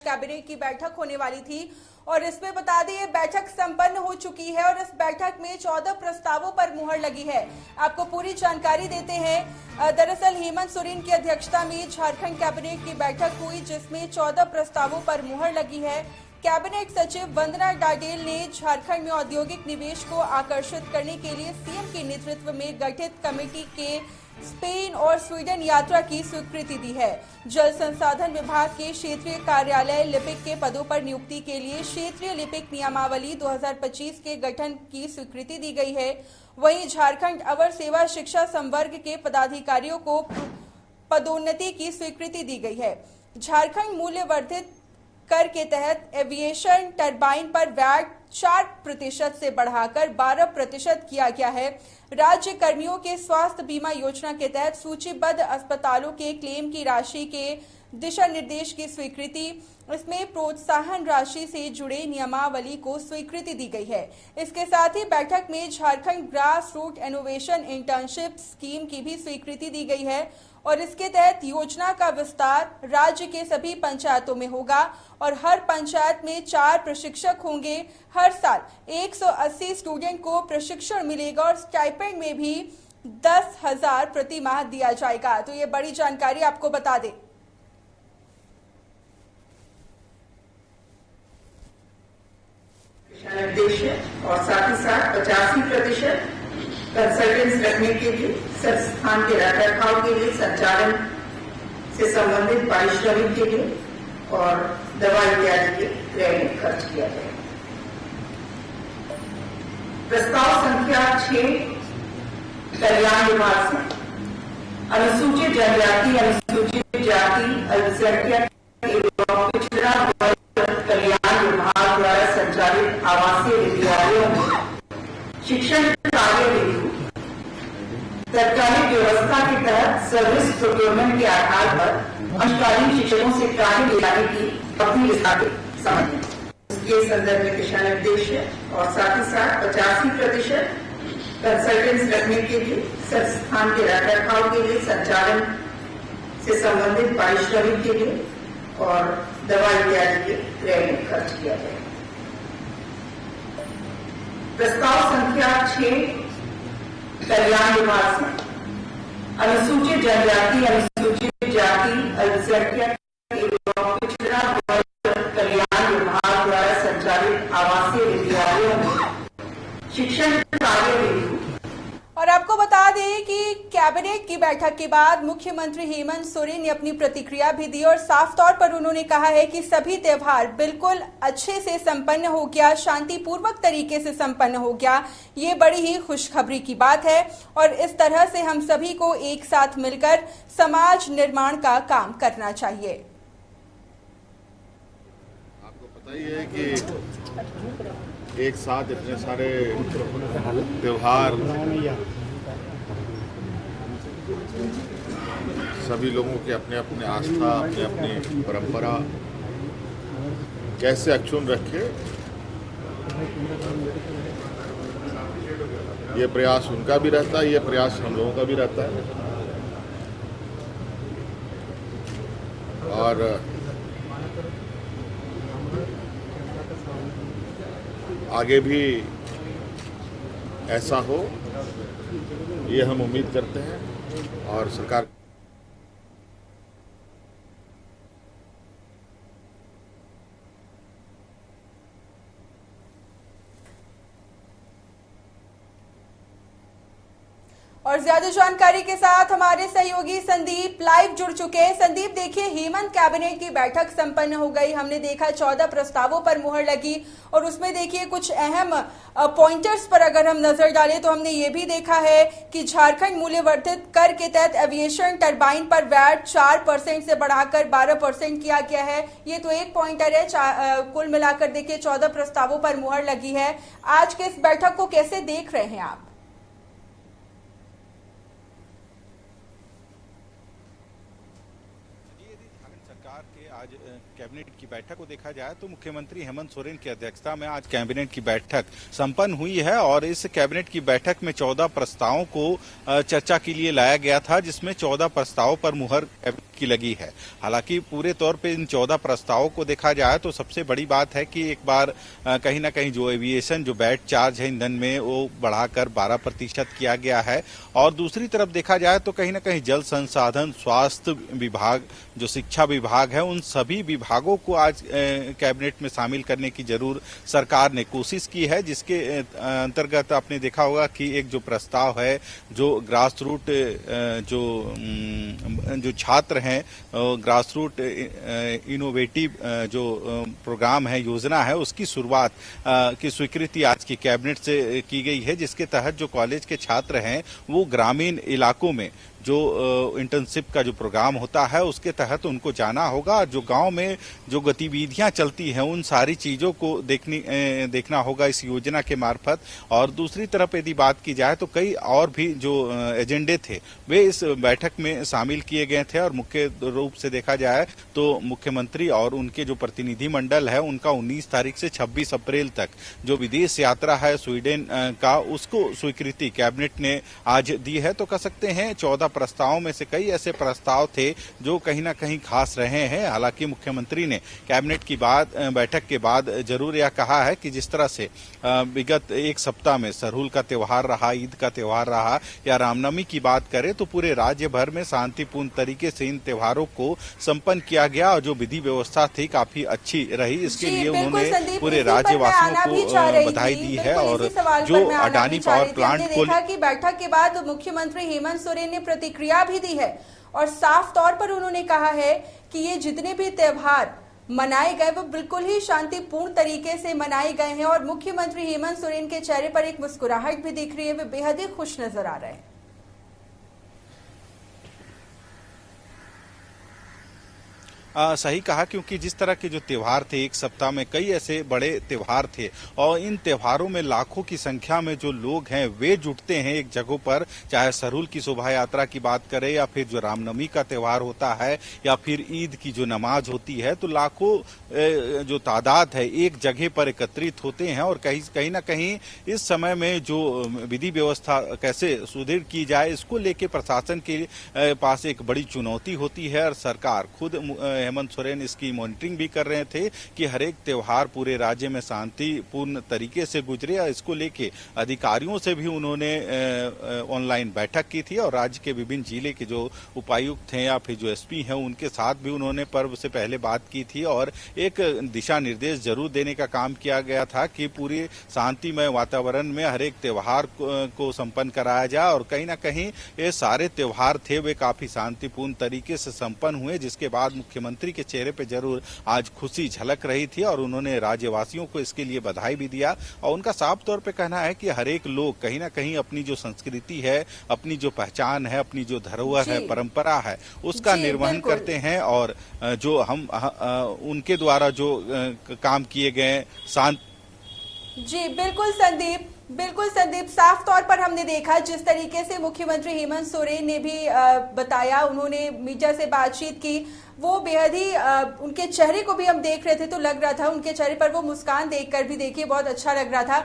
Cabinet की बैठक होने वाली थी और इसमें बता दें ये बैठक संपन्न हो चुकी है और इस बैठक में 14 प्रस्तावों पर मुहर लगी है। आपको पूरी जानकारी देते हैं। दरअसल हेमंत सोरेन की अध्यक्षता में झारखंड कैबिनेट की बैठक हुई जिसमें 14 प्रस्तावों पर मुहर लगी है। कैबिनेट सचिव वंदना डाडेल ने झारखंड में औद्योगिक निवेश को आकर्षित करने के लिए सीएम के नेतृत्व में गठित कमेटी के स्पेन और स्वीडन यात्रा की स्वीकृति दी है। जल संसाधन विभाग के क्षेत्रीय कार्यालय लिपिक के पदों पर नियुक्ति के लिए क्षेत्रीय लिपिक नियमावली 2025 के गठन की स्वीकृति दी गई है। वहीं झारखंड अवर सेवा शिक्षा संवर्ग के पदाधिकारियों को पदोन्नति की स्वीकृति दी गई है। झारखंड मूल्य वर्धित कर के तहत एविएशन टरबाइन पर वैट 4% से बढ़ाकर 12% किया गया है। राज्य कर्मियों के स्वास्थ्य बीमा योजना के तहत सूचीबद्ध अस्पतालों के क्लेम की राशि के दिशा निर्देश की स्वीकृति, इसमें प्रोत्साहन राशि से जुड़े नियमावली को स्वीकृति दी गई है। इसके साथ ही बैठक में Jharkhand grass root innovation internship scheme की भी स्वीकृति दी गई है और इसके तहत योजना का विस्तार राज्य के सभी पंचायतों में होगा और हर पंचायत में 4 प्रशिक्षक होंगे। हर साल 180 स्टूडेंट को प्रशिक्षण मिलेगा और स्टाइपेंड में भी 10,000 प्रति माह दिया जाएगा। तो ये बड़ी जानकारी आपको बता दें। निर्देश है और साथ ही साथ 85% कंसल्टेंट्स रखने के लिए, संस्थान के रखरखाव के लिए, संचालन से संबंधित पारिश्रमिक के लिए और दवा इत्यादि के क्रय में खर्च किया जाए। प्रस्ताव संख्या 6 कल्याण विभाग से अनुसूचित जनजाति, अनुसूचित जाति, अल्पसंख्यक एवं पिछड़ा वर्ग कल्याण विभाग द्वारा संचालित आवासीय विद्यालयों में शिक्षण कार्य हेतु तत्कालिक व्यवस्था के तहत सर्विस प्रोक्योरमेंट के आधार पर अंशकालीन शिक्षकों से कार्य दिलाने की अवधि स्थापित समझें। इसके संदर्भ में दिशा निर्देश है और साथ ही साथ 85% कंसल्टेंट्स रखने के लिए, संस्थान के रखरखाव के लिए, संचालन से संबंधित पारिश्रमिक के लिए और दवा इत्यादि के क्रय में खर्च किया जाए। प्रस्ताव संख्या 6 कल्याण विभाग से अनुसूचित जनजाति, अनुसूचित जाति, अल्पसंख्यक एवं पिछड़ा वर्ग कल्याण विभाग द्वारा संचालित आवासीय विद्यालयों में शिक्षण कार्य हेतु। और आपको बता दें कि कैबिनेट की बैठक के बाद मुख्यमंत्री हेमंत सोरेन ने अपनी प्रतिक्रिया भी दी और साफ तौर पर उन्होंने कहा है कि सभी त्योहार बिल्कुल अच्छे से संपन्न हो गया, शांतिपूर्वक तरीके से संपन्न हो गया। ये बड़ी ही खुशखबरी की बात है और इस तरह से हम सभी को एक साथ मिलकर समाज निर्माण का काम करना चाहिए। आपको पता ही है कि एक साथ इतने सारे त्योहार सभी लोगों के अपने अपने आस्था, अपने अपनी परंपरा कैसे अक्षुण्ण रखे, ये प्रयास उनका भी रहता है, ये प्रयास हम लोगों का भी रहता है। और आगे भी ऐसा हो, ये हम उम्मीद करते हैं और सरकार और ज्यादा जानकारी के साथ हमारे सहयोगी संदीप लाइव जुड़ चुके हैं। संदीप, देखिए हेमंत कैबिनेट की बैठक संपन्न हो गई। हमने देखा 14 प्रस्तावों पर मुहर लगी और उसमें देखिए कुछ अहम पॉइंटर्स पर अगर हम नजर डालें तो हमने ये भी देखा है कि झारखंड मूल्य वर्धित कर के तहत एविएशन टरबाइन पर वैट 4% से बढ़ाकर 12% किया गया है। ये तो एक पॉइंटर है। कुल मिलाकर देखिए 14 प्रस्तावों पर मुहर लगी है। आज के इस बैठक को कैसे देख रहे हैं आप? सरकार के आज कैबिनेट की बैठक को देखा जाए तो मुख्यमंत्री हेमंत सोरेन की अध्यक्षता में आज कैबिनेट की बैठक संपन्न हुई है और इस कैबिनेट की बैठक में 14 प्रस्तावों को चर्चा के लिए लाया गया था, जिसमें 14 प्रस्तावों पर मुहर डुबकी लगी है। हालांकि पूरे तौर पे इन 14 प्रस्तावों को देखा जाए तो सबसे बड़ी बात है कि एक बार कहीं ना कहीं जो एविएशन जो वैट चार्ज है ईंधन में वो बढ़ाकर 12% किया गया है, और दूसरी तरफ देखा जाए तो कहीं ना कहीं जल संसाधन, स्वास्थ्य विभाग, जो शिक्षा विभाग है, उन सभी विभागों को आज कैबिनेट में शामिल करने की जरूर सरकार ने कोशिश की है, जिसके अंतर्गत आपने देखा होगा कि एक जो प्रस्ताव है जो ग्रास रूट जो छात्र हैं, ग्रास रूट इनोवेटिव जो प्रोग्राम है, योजना है, उसकी शुरुआत की स्वीकृति आज की कैबिनेट से की गई है, जिसके तहत जो कॉलेज के छात्र हैं वो ग्रामीण इलाकों में जो इंटर्नशिप का जो प्रोग्राम होता है उसके तहत उनको जाना होगा। जो गांव में जो गतिविधियां चलती हैं उन सारी चीजों को देखना होगा इस योजना के मार्फत। और दूसरी तरफ यदि बात की जाए तो कई और भी जो एजेंडे थे वे इस बैठक में शामिल किए गए थे, और मुख्य रूप से देखा जाए तो मुख्यमंत्री और उनके जो प्रतिनिधि मंडल है उनका 19 तारीख से 26 अप्रैल तक जो विदेश यात्रा है स्वीडन का, उसको स्वीकृति कैबिनेट ने आज दी है। तो कह सकते हैं 14 प्रस्तावों में से कई ऐसे प्रस्ताव थे जो कहीं ना कहीं खास रहे हैं। हालांकि मुख्यमंत्री ने कैबिनेट की बैठक के बाद जरूर यह कहा है कि जिस तरह से विगत एक सप्ताह में सरहुल का त्योहार रहा, ईद का त्योहार रहा या रामनवमी की बात करें तो पूरे राज्य भर में शांतिपूर्ण तरीके से इन त्योहारों को संपन्न किया गया, और जो विधि व्यवस्था थी काफी अच्छी रही। इसके लिए उन्होंने पूरे राज्यवासियों को बधाई दी है। और जो अडानी पावर प्लांट को देखा कि बैठक के बाद मुख्यमंत्री हेमंत सोरेन ने प्रतिक्रिया भी दी है, और साफ तौर पर उन्होंने कहा है कि ये जितने भी त्योहार मनाए गए वो बिल्कुल ही शांतिपूर्ण तरीके से मनाए गए हैं, और मुख्यमंत्री हेमंत सोरेन के चेहरे पर एक मुस्कुराहट भी दिख रही है, वे बेहद ही खुश नजर आ रहे हैं। सही कहा, क्योंकि जिस तरह के जो त्योहार थे एक सप्ताह में कई ऐसे बड़े त्योहार थे, और इन त्योहारों में लाखों की संख्या में जो लोग हैं वे जुटते हैं एक जगहों पर, चाहे सरहुल की शोभा यात्रा की बात करें या फिर जो रामनवमी का त्योहार होता है या फिर ईद की जो नमाज होती है, तो लाखों जो तादाद है एक जगह पर एकत्रित होते हैं। और कहीं ना कहीं इस समय में जो विधि व्यवस्था कैसे सुदृढ़ की जाए इसको लेके प्रशासन के पास एक बड़ी चुनौती होती है, और सरकार खुद हेमंत सोरेन इसकी मॉनिटरिंग भी कर रहे थे कि हर एक त्योहार पूरे राज्य में शांतिपूर्ण तरीके से गुजरे। इसको लेके अधिकारियों से भी उन्होंने ऑनलाइन बैठक की थी, और राज्य के विभिन्न जिले के जो उपायुक्त हैं या फिर जो एसपी हैं उनके साथ भी उन्होंने पर्व से पहले बात की थी, और एक दिशा निर्देश जरूर देने का काम किया गया था कि पूरी शांतिमय वातावरण में हर एक त्योहार को संपन्न कराया जाए। और कहीं ना कहीं ये सारे त्योहार थे वे काफी शांतिपूर्ण तरीके से संपन्न हुए, जिसके बाद मुख्यमंत्री के चेहरे पे जरूर आज खुशी झलक रही थी, और उन्होंने राज्यवासियों को इसके लिए बधाई भी दिया। और उनका साफ तौर पे कहना है कि हर एक लोग कहीं ना कहीं अपनी जो संस्कृति है, अपनी जो पहचान है, अपनी जो धरोहर है, परंपरा है, उसका निर्वहन करते हैं। और जो हम उनके द्वारा जो काम किए गए जी बिल्कुल संदीप, साफ तौर पर हमने देखा जिस तरीके से मुख्यमंत्री हेमंत सोरेन ने भी बताया, उन्होंने मीडिया से बातचीत की, वो बेहद ही उनके चेहरे को भी हम देख रहे थे तो लग रहा था, उनके चेहरे पर वो मुस्कान देखकर भी देखिए बहुत अच्छा लग रहा था।